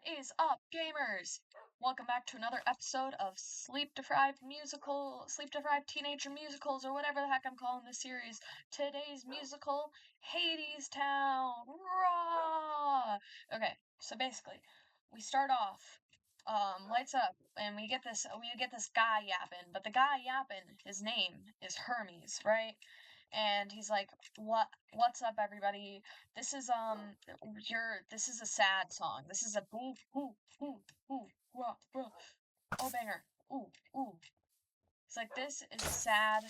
is up, gamers? Welcome back to another episode of Sleep Deprived Teenager Musicals, or whatever the heck I'm calling this series. Today's musical, Hadestown. Raw! Okay, so basically, we start off, lights up, and we get this guy yapping, but the guy yapping, his name is Hermes, right? And he's like, what's up, everybody? This is this is a sad song. This is a boo boo boo boo wah, wah. Oh banger. Ooh ooh. It's like, this is a sad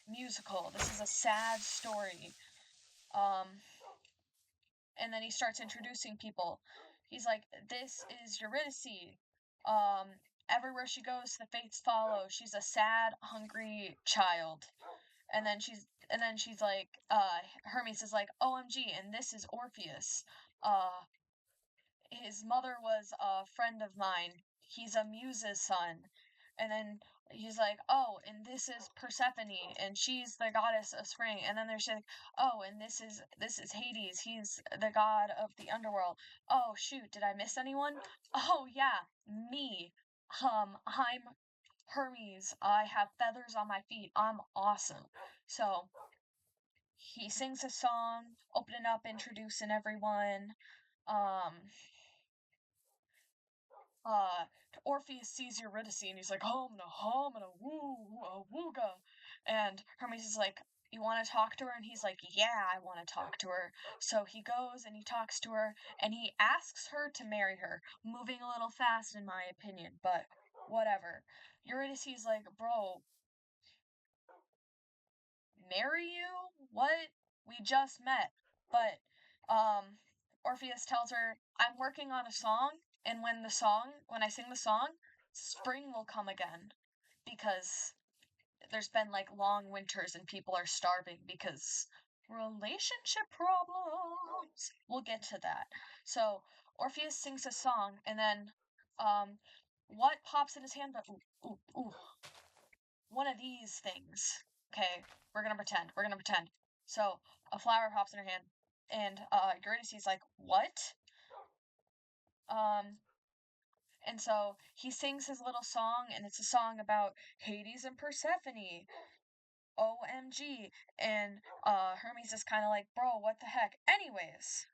musical. This is a sad story. Um and then he starts introducing people. He's like, this is Eurydice. Um Everywhere she goes, the fates follow. She's a sad, hungry child. And then she's like, Hermes is like, OMG, and this is Orpheus. His mother was a friend of mine. He's a muse's son. And then he's like, oh, and this is Persephone, and she's the goddess of spring. And then there's like, oh, and this is Hades. He's the god of the underworld. Oh shoot, did I miss anyone? Oh yeah, me. I'm Hermes. I have feathers on my feet. I'm awesome. So he sings a song, opening up, introducing everyone. Um, uh, Orpheus sees Eurydice and he's like, homina, woo, wooga. And Hermes is like, you want to talk to her? And he's like, yeah, I want to talk to her. So he goes and he talks to her and he asks her to marry her. Moving a little fast, in my opinion, but whatever. Eurydice is like, bro, marry you? What? We just met. But Orpheus tells her, I'm working on a song, and when I sing the song, spring will come again. Because there's been like long winters and people are starving because relationship problems. We'll get to that. So Orpheus sings a song, and then um what pops in his hand? But ooh, one of these things. Okay, we're gonna pretend. So a flower pops in her hand, and Eurydice's like, what? Um, and so he sings his little song, and it's a song about Hades and Persephone. OMG. And Hermes is kind of like, bro, what the heck? Anyways,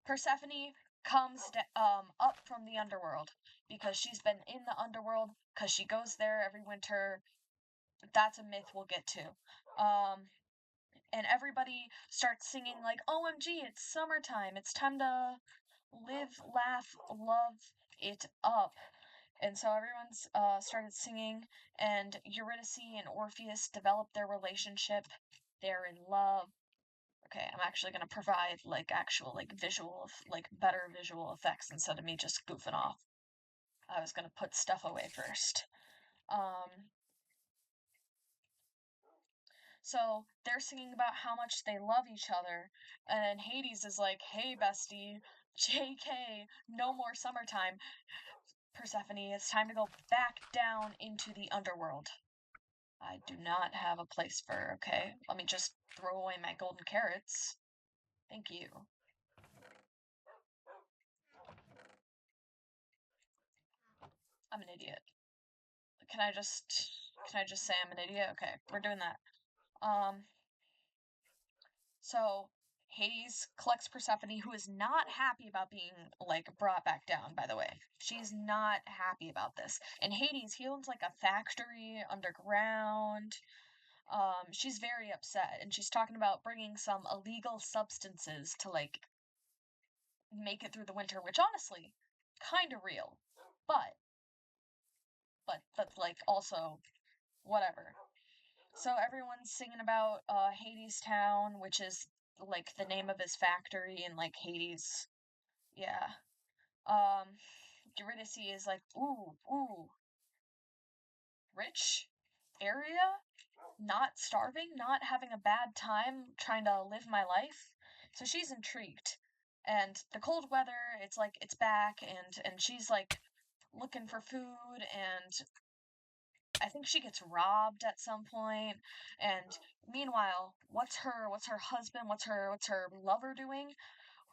Persephone comes up from the underworld because she's been in the underworld because she goes there every winter. That's a myth we'll get to. And everybody starts singing like, OMG, it's summertime. It's time to live, laugh, love it up. And so everyone's started singing, and Eurydice and Orpheus develop their relationship. They're in love. Okay, I'm actually gonna provide like actual better visual effects instead of me just goofing off. I was gonna put stuff away first. Um, So they're singing about how much they love each other, and Hades is like, hey, bestie, JK, no more summertime. Persephone, it's time to go back down into the underworld. I do not have a place for, okay, let me just throw away my golden carrots. Thank you. I'm an idiot. Can I just say I'm an idiot? Okay, we're doing that. So Hades collects Persephone, who is not happy about being like brought back down, by the way. She's not happy about this. And Hades, he owns like a factory underground. She's very upset, and she's talking about bringing some illegal substances to like make it through the winter, which honestly, kind of real. But but like also whatever. So everyone's singing about Hadestown, which is like the name of his factory in like Hades. Yeah. Um Eurydice is like, ooh, rich area, not starving, not having a bad time trying to live my life. So she's intrigued. And the cold weather, it's like it's back, and she's like looking for food, and I think she gets robbed at some point. And meanwhile, what's her husband, what's her lover doing?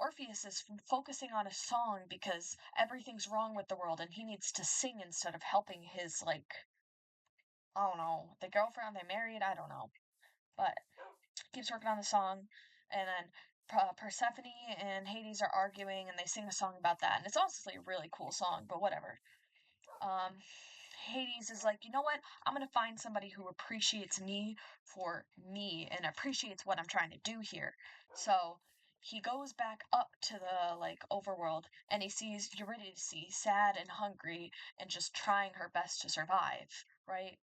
Orpheus is focusing on a song because everything's wrong with the world and he needs to sing instead of helping his, like, I don't know, the girlfriend they married, I don't know. But keeps working on the song, and then Persephone and Hades are arguing, and they sing a song about that, and it's honestly a really cool song, but whatever. Hades is like, you know what? I'm gonna find somebody who appreciates me for me and appreciates what I'm trying to do here. So he goes back up to the like overworld and he sees Eurydice sad and hungry and just trying her best to survive, right?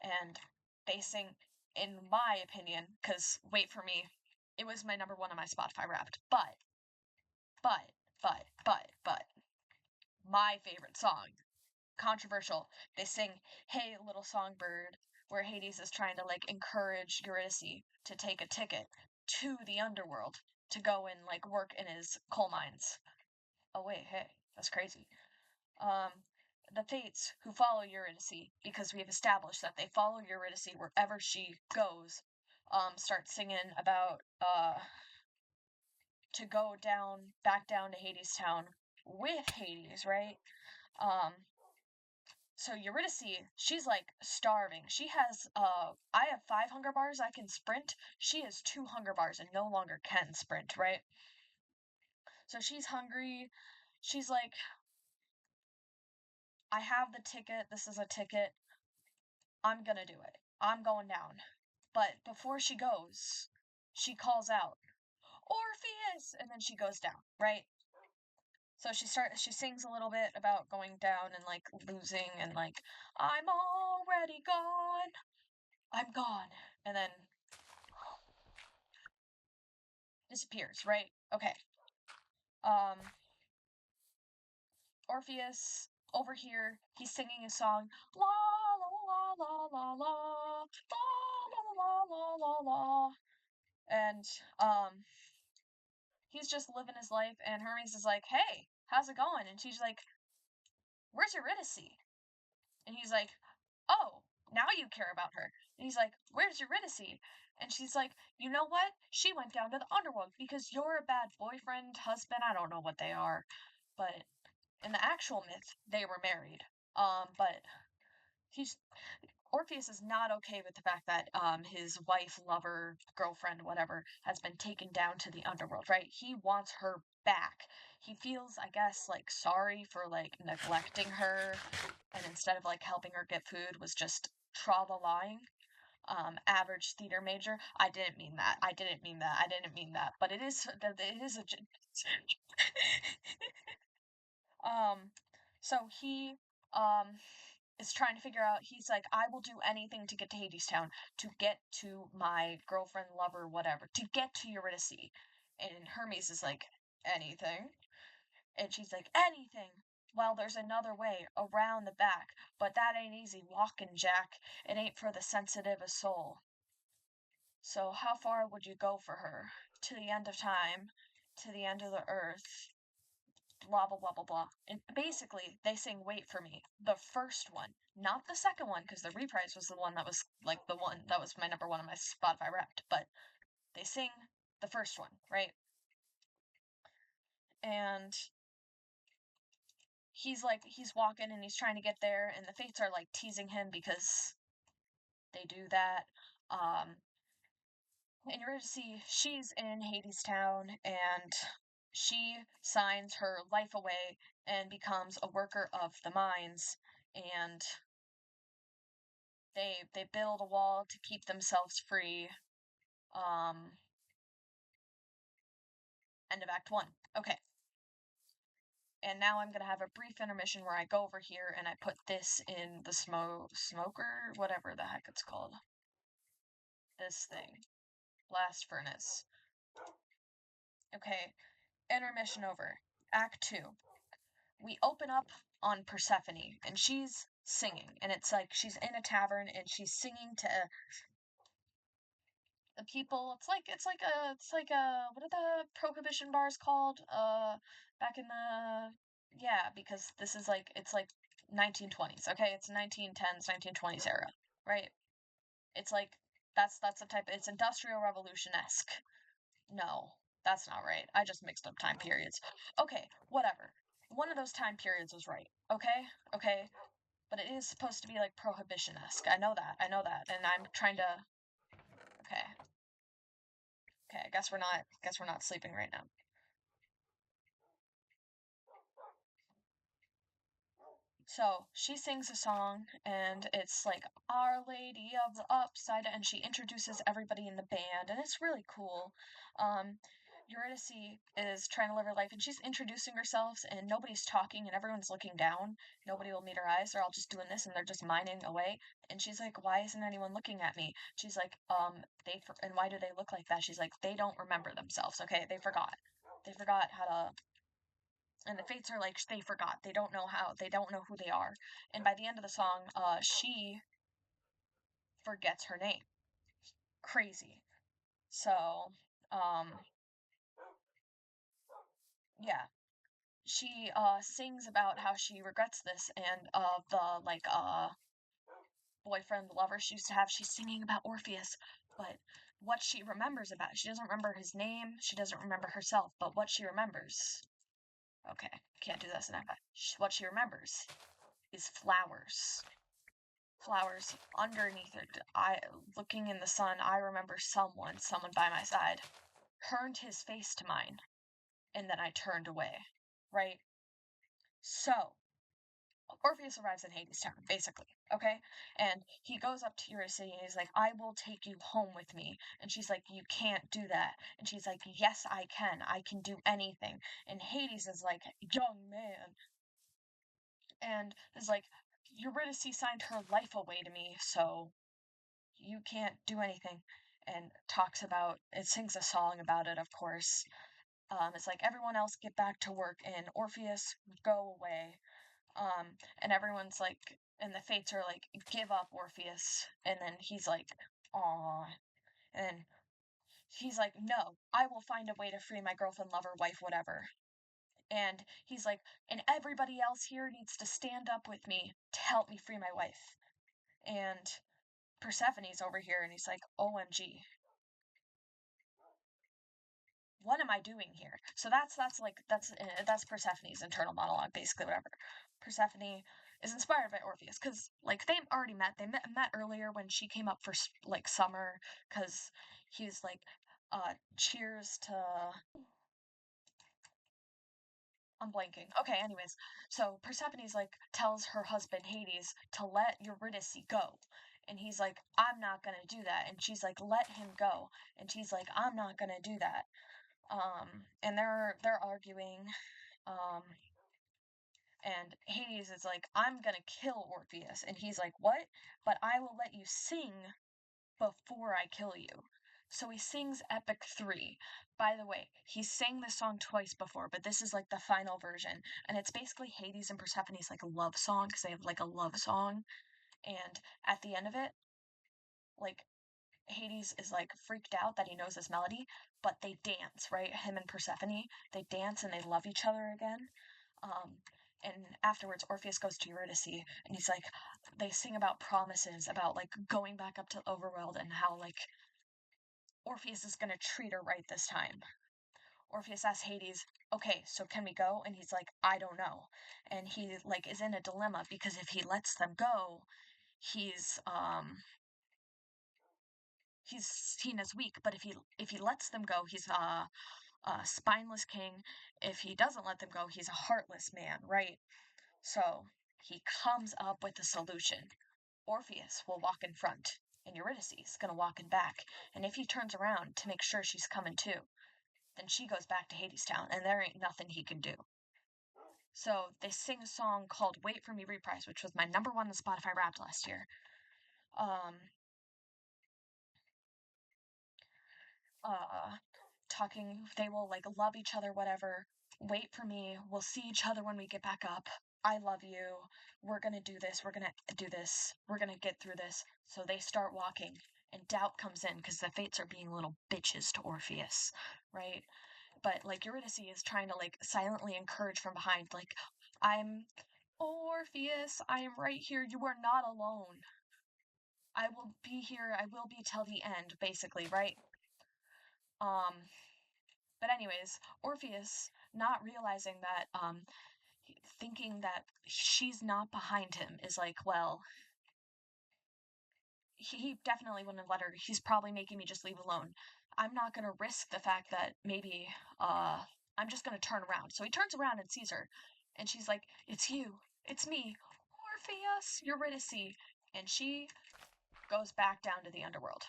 And they sing, in my opinion, because wait for me, it was my number one on my Spotify Wrapped, but, but, my favorite song, controversial. They sing "Hey Little Songbird," where Hades is trying to like encourage Eurydice to take a ticket to the underworld to go and like work in his coal mines. Oh wait, hey, that's crazy. Um, the Fates who follow Eurydice, because we have established that they follow Eurydice wherever she goes, start singing about to go back down to Hadestown with Hades, right? Um, So Eurydice, she's like starving. She has I have 5 hunger bars I can sprint. She has 2 hunger bars and no longer can sprint, right? So she's hungry. She's like, I have the ticket. This is a ticket. I'm gonna do it. I'm going down. But before she goes, she calls out, Orpheus! And then she goes down, right? So she sings a little bit about going down and like losing and like, I'm already gone. I'm gone. And then disappears, right? Okay. Um, Orpheus over here, he's singing a song, la la la la la la la la la la la, and he's just living his life. And Hermes is like, "Hey, how's it going?" And she's like, "Where's Eurydice?" And he's like, "Oh, now you care about her." And he's like, "Where's Eurydice?" And she's like, "You know what? She went down to the underworld because you're a bad boyfriend, husband. I don't know what they are, but in the actual myth, they were married. But he's Orpheus is not okay with the fact that his wife, lover, girlfriend, whatever, has been taken down to the underworld, right? He wants her back. He feels, I guess, like sorry for like neglecting her, and instead of like helping her get food, was just tra-la-lying. Average theater major. I didn't mean that. I didn't mean that. I didn't mean that. But it is a Um, so he is trying to figure out. He's like, I will do anything to get to Hadestown, to get to my girlfriend, lover, whatever, to get to Eurydice. And Hermes is like, anything? And she's like, anything. Well, there's another way around the back, but that ain't easy walking, Jack. It ain't for the sensitive of soul. So how far would you go for her? To the end of time, to the end of the earth, blah blah blah blah blah. And basically they sing Wait for Me, the first one, not the second one, because the reprise was the one that was like the one that was my number one on my Spotify Wrapped, but they sing the first one, right? And he's walking and he's trying to get there, and the Fates are like teasing him because they do that. And you're to see she's in Hadestown, and she signs her life away and becomes a worker of the mines, and they build a wall to keep themselves free. Um, End of Act 1. Okay. And now I'm gonna have a brief intermission where I go over here and I put this in the smoker, whatever the heck it's called. This thing. Blast furnace. Okay. Intermission over. Act 2. We open up on Persephone and she's singing, and it's like she's in a tavern and she's singing to the people. It's like a what are the prohibition bars called? Back in the yeah, because this is like it's like 1920s. Okay, it's 1910s, 1920s era, right? It's like that's the type. It's industrial revolution esque. No. That's not right. I just mixed up time periods. Okay, whatever. One of those time periods was right. Okay? Okay. But it is supposed to be like prohibition-esque. I know that. I know that. And I'm trying to. Okay. Okay, I guess we're not sleeping right now. So she sings a song, and it's like Our Lady of the Upside, and she introduces everybody in the band, and it's really cool. Um, Eurydice is trying to live her life, and she's introducing herself, and nobody's talking, and everyone's looking down. Nobody will meet her eyes. They're all just doing this, and they're just mining away. And she's like, "Why isn't anyone looking at me?" She's like, and why do they look like that?" She's like, "They don't remember themselves. Okay, they forgot. They forgot how to." And the Fates are like, they forgot. They don't know how. They don't know who they are. And by the end of the song, she forgets her name. Crazy. So, um, yeah. She sings about how she regrets this, and the like boyfriend, lover she used to have. She's singing about Orpheus, but what she remembers about, she doesn't remember his name. She doesn't remember herself, but what she remembers. Okay, can't do this in that. What she remembers is flowers. Flowers underneath it. I looking in the sun, I remember someone by my side, turned his face to mine, and then I turned away. Right? So Orpheus arrives in Hadestown, basically, okay? And he goes up to Eurydice and he's like, I will take you home with me. And she's like, you can't do that. And she's like, yes, I can. I can do anything. And Hades is like, young man. And is like, Eurydice signed her life away to me, so you can't do anything. And talks about it, sings a song about it, of course. It's like everyone else get back to work and Orpheus go away. And everyone's like, and the Fates are like, give up Orpheus. And then he's like, aw. And he's like, no, I will find a way to free my girlfriend, lover, wife, whatever. And he's like, and everybody else here needs to stand up with me to help me free my wife. And Persephone's over here and he's like, OMG, what am I doing here? So that's Persephone's internal monologue, basically, whatever. Persephone is inspired by Orpheus because like they already met. They met earlier when she came up for like summer because he's like, cheers to. I'm blanking. Okay, anyways, so Persephone's like tells her husband Hades to let Eurydice go. And he's like, I'm not gonna do that. And she's like, let him go. And she's like, I'm not gonna do that. And they're arguing. Um, and Hades is like, I'm gonna kill Orpheus. And he's like, what? But I will let you sing before I kill you. So he sings Epic 3. By the way, he sang this song twice before, but this is like the final version. And it's basically Hades and Persephone's like a love song because they have like a love song. And at the end of it, like Hades is like freaked out that he knows this melody, but they dance, right? Him and Persephone, they dance and they love each other again. Um, and afterwards, Orpheus goes to Eurydice and he's like, they sing about promises, about like going back up to Overworld and how like Orpheus is gonna treat her right this time. Orpheus asks Hades, okay, so can we go? And he's like, I don't know. And he like is in a dilemma because if he lets them go, he's he's seen as weak, but if he lets them go, he's a spineless king. If he doesn't let them go, he's a heartless man, right? So he comes up with a solution. Orpheus will walk in front, and Eurydice is gonna walk in back. And if he turns around to make sure she's coming too, then she goes back to Hadestown, and there ain't nothing he can do. So they sing a song called "Wait for Me" Reprise, which was my #1 on Spotify Wrapped last year. Um, uh, talking, they will like love each other, whatever. Wait for me. We'll see each other when we get back up. I love you. We're gonna do this. We're gonna do this. We're gonna get through this. So they start walking, and doubt comes in because the Fates are being little bitches to Orpheus, right? But like Eurydice is trying to like silently encourage from behind, like, I'm Orpheus. I am right here. You are not alone. I will be here. I will be till the end, basically, right? Um, But anyways, Orpheus, not realizing that, thinking that she's not behind him, is like, well, he definitely wouldn't have let her. He's probably making me just leave alone. I'm not gonna risk the fact that maybe I'm just gonna turn around. So he turns around and sees her, and she's like, "It's you, it's me, Orpheus, Eurydice," and she goes back down to the underworld.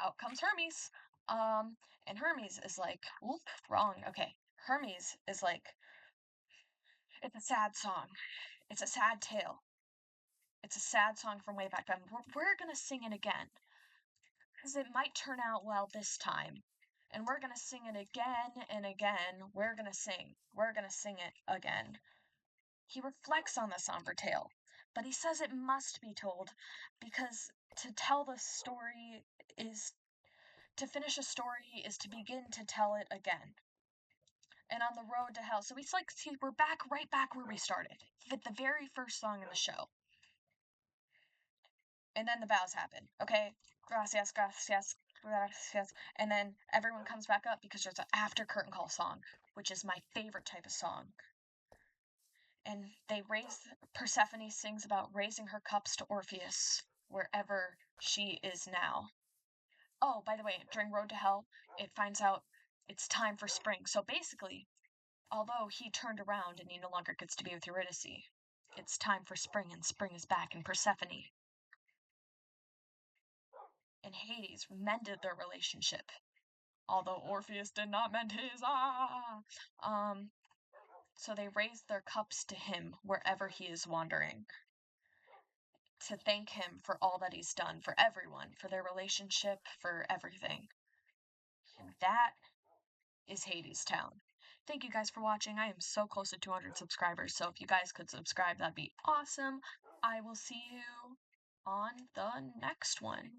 Out comes Hermes, and Hermes is like, "Oop, wrong." Okay, Hermes is like, "It's a sad song. It's a sad tale. It's a sad song from way back then. We're gonna sing it again." Because it might turn out well this time. And we're going to sing it again and again. We're going to sing. We're going to sing it again. He reflects on the somber tale, but he says it must be told because to tell the story is to finish a story is to begin to tell it again. And on the road to hell. So he's like, see, we're back right back where we started with the very first song in the show. And then the vows happen. Okay, gracias, gracias, gracias, and then everyone comes back up because there's an after curtain call song, which is my favorite type of song. And Persephone sings about raising her cups to Orpheus wherever she is now. Oh, by the way, during Road to Hell, it finds out it's time for spring. So basically, although he turned around and he no longer gets to be with Eurydice, it's time for spring, and spring is back in Persephone. And Hades mended their relationship, although Orpheus did not mend his. So they raised their cups to him wherever he is wandering, to thank him for all that he's done for everyone, for their relationship, for everything. And that is Hadestown. Thank you guys for watching. I am so close to 200 subscribers, so if you guys could subscribe, that'd be awesome. I will see you on the next one.